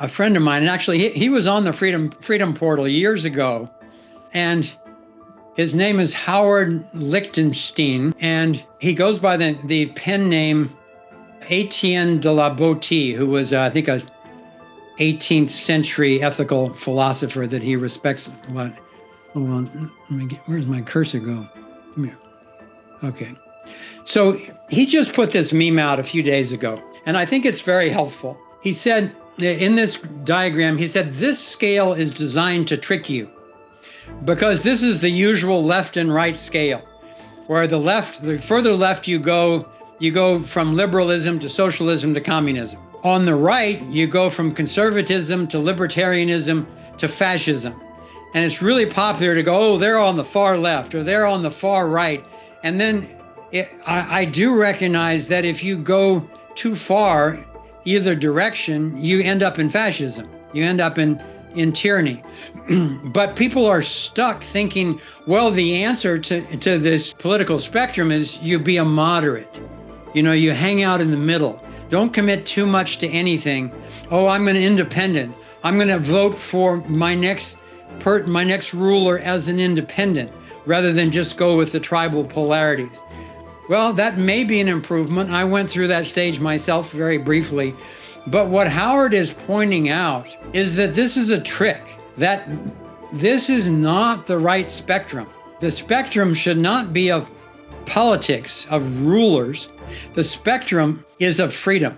a friend of mine, and actually he was on the Freedom Portal years ago, and his name is Howard Lichtenstein, and he goes by the pen name Etienne de la Boétie, who was, I think, a 18th century ethical philosopher that he respects. Hold on, where's my cursor go? Come here. Okay. So he just put this meme out a few days ago, and I think it's very helpful. He said, in this diagram, he said, this scale is designed to trick you because this is the usual left and right scale, where the further left you go from liberalism to socialism to communism. On the right, you go from conservatism to libertarianism to fascism. And it's really popular to go, oh, they're on the far left or they're on the far right. And then I do recognize that if you go too far either direction, you end up in fascism. You end up in tyranny. But people are stuck thinking, well, the answer to this political spectrum is you be a moderate. You hang out in the middle. Don't commit too much to anything. Oh, I'm an independent. I'm going to vote for my next ruler as an independent, rather than just go with the tribal polarities. Well, that may be an improvement. I went through that stage myself very briefly. But what Howard is pointing out is that this is a trick, that this is not the right spectrum. The spectrum should not be of politics, of rulers. The spectrum is of freedom.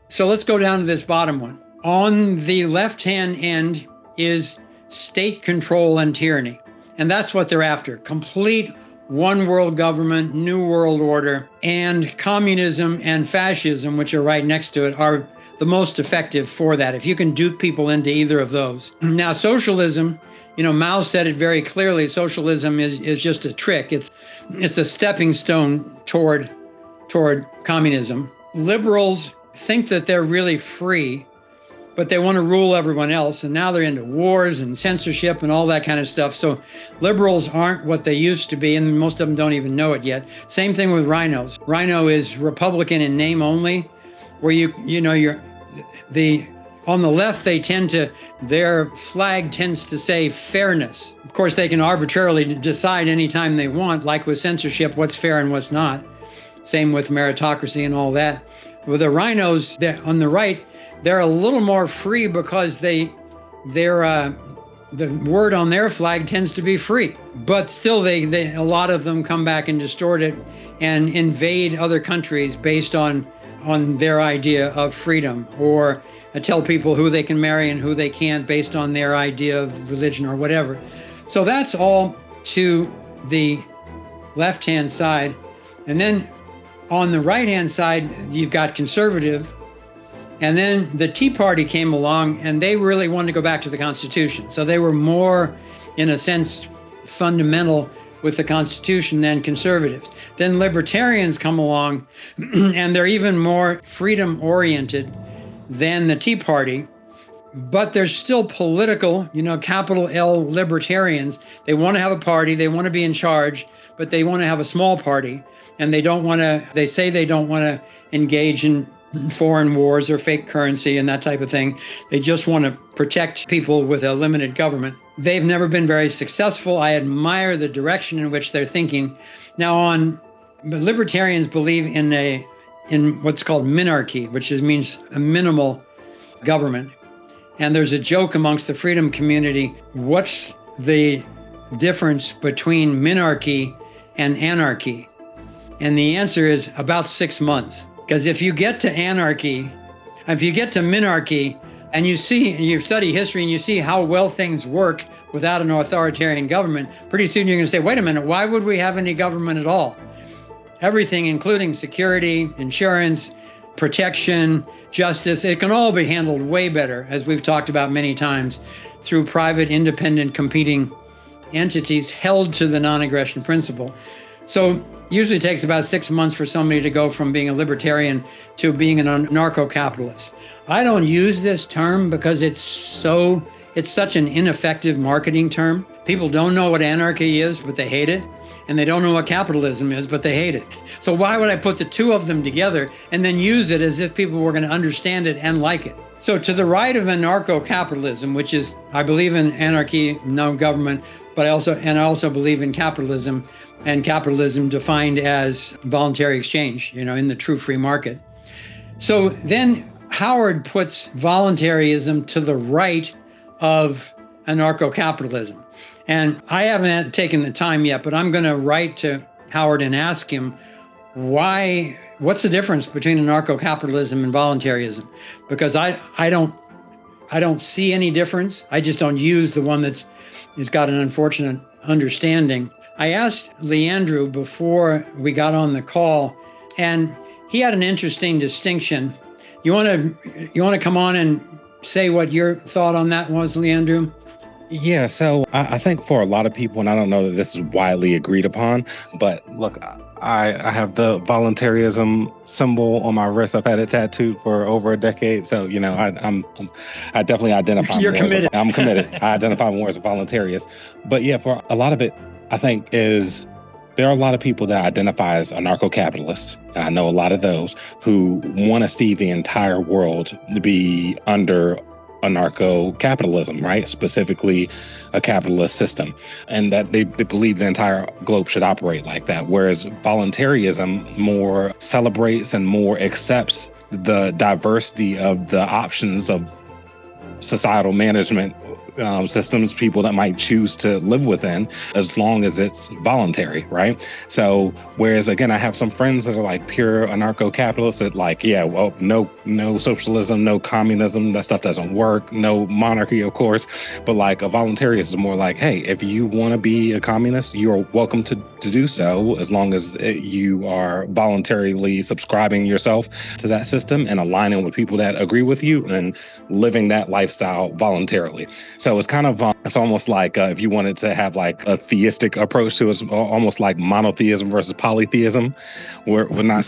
So let's go down to this bottom one. On the left-hand end is state control and tyranny. And that's what they're after. Complete one world government, new world order, and communism and fascism, which are right next to it, are the most effective for that, if you can dupe people into either of those. Now, socialism, Mao said it very clearly, socialism is just a trick. It's a stepping stone toward communism. Liberals think that they're really free, but they want to rule everyone else. And now they're into wars and censorship and all that kind of stuff. So liberals aren't what they used to be, and most of them don't even know it yet. Same thing with rhinos. Rhino is Republican in name only, where on the left, their flag tends to say fairness. Of course, they can arbitrarily decide anytime they want, like with censorship, what's fair and what's not. Same with meritocracy and all that. With the rhinos on the right, they're a little more free because the word on their flag tends to be free. But still, a lot of them come back and distort it and invade other countries based on their idea of freedom, or tell people who they can marry and who they can't based on their idea of religion or whatever. So that's all to the left-hand side. And then on the right-hand side, you've got conservative. And then the Tea Party came along, and they really wanted to go back to the Constitution. So they were more, in a sense, fundamental with the Constitution than conservatives. Then libertarians come along, and they're even more freedom-oriented than the Tea Party. But they're still political, capital L libertarians. They want to have a party, they want to be in charge, but they want to have a small party. And they say they don't want to engage in foreign wars or fake currency and that type of thing. They just want to protect people with a limited government. They've never been very successful. I admire the direction in which they're thinking. Now, libertarians believe in what's called minarchy, which means a minimal government. And there's a joke amongst the freedom community. What's the difference between minarchy and anarchy? And the answer is about 6 months. Because if you get to minarchy, and you study history and you see how well things work without an authoritarian government, pretty soon you're going to say, wait a minute, why would we have any government at all? Everything, including security, insurance, protection, justice, it can all be handled way better, as we've talked about many times, through private, independent, competing entities held to the non-aggression principle. So usually it takes about 6 months for somebody to go from being a libertarian to being an anarcho-capitalist. I don't use this term because it's such an ineffective marketing term. People don't know what anarchy is, but they hate it. And they don't know what capitalism is, but they hate it. So why would I put the two of them together and then use it as if people were going to understand it and like it? So to the right of anarcho-capitalism, which is, I believe in anarchy, no government, but I also believe in capitalism, and capitalism defined as voluntary exchange, in the true free market. So then Howard puts voluntarism to the right of anarcho-capitalism. And I haven't taken the time yet, but I'm going to write to Howard and ask him what's the difference between anarcho-capitalism and voluntarism? Because I don't see any difference. I just don't use the one that's got an unfortunate understanding. I asked Leandro before we got on the call, and he had an interesting distinction. You want to come on and say what your thought on that was, Leandro? Yeah, so I think for a lot of people, and I don't know that this is widely agreed upon, but look, I have the voluntarism symbol on my wrist. I've had it tattooed for over a decade. So, I definitely identify You're committed. I'm committed. I identify more as a voluntarist. But yeah, for a lot of it, I think there are a lot of people that identify as anarcho-capitalists. And I know a lot of those who want to see the entire world be under anarcho-capitalism, right? Specifically a capitalist system, and that they believe the entire globe should operate like that. Whereas voluntarism more celebrates and more accepts the diversity of the options of societal management systems people that might choose to live within, as long as it's voluntary, right? So, whereas again, I have some friends that are like pure anarcho-capitalists that like, yeah, well, no socialism, no communism, that stuff doesn't work, no monarchy, of course, but like a voluntarist is more like, hey, if you want to be a communist, you're welcome to do so, as long as you are voluntarily subscribing yourself to that system and aligning with people that agree with you and living that lifestyle voluntarily. So it's kind of, it's almost like if you wanted to have like a theistic approach to it, it's almost like monotheism versus polytheism. We're not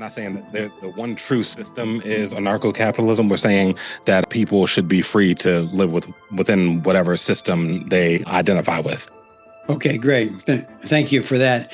saying that the one true system is anarcho-capitalism. We're saying that people should be free to live within whatever system they identify with. Okay, great. Thank you for that.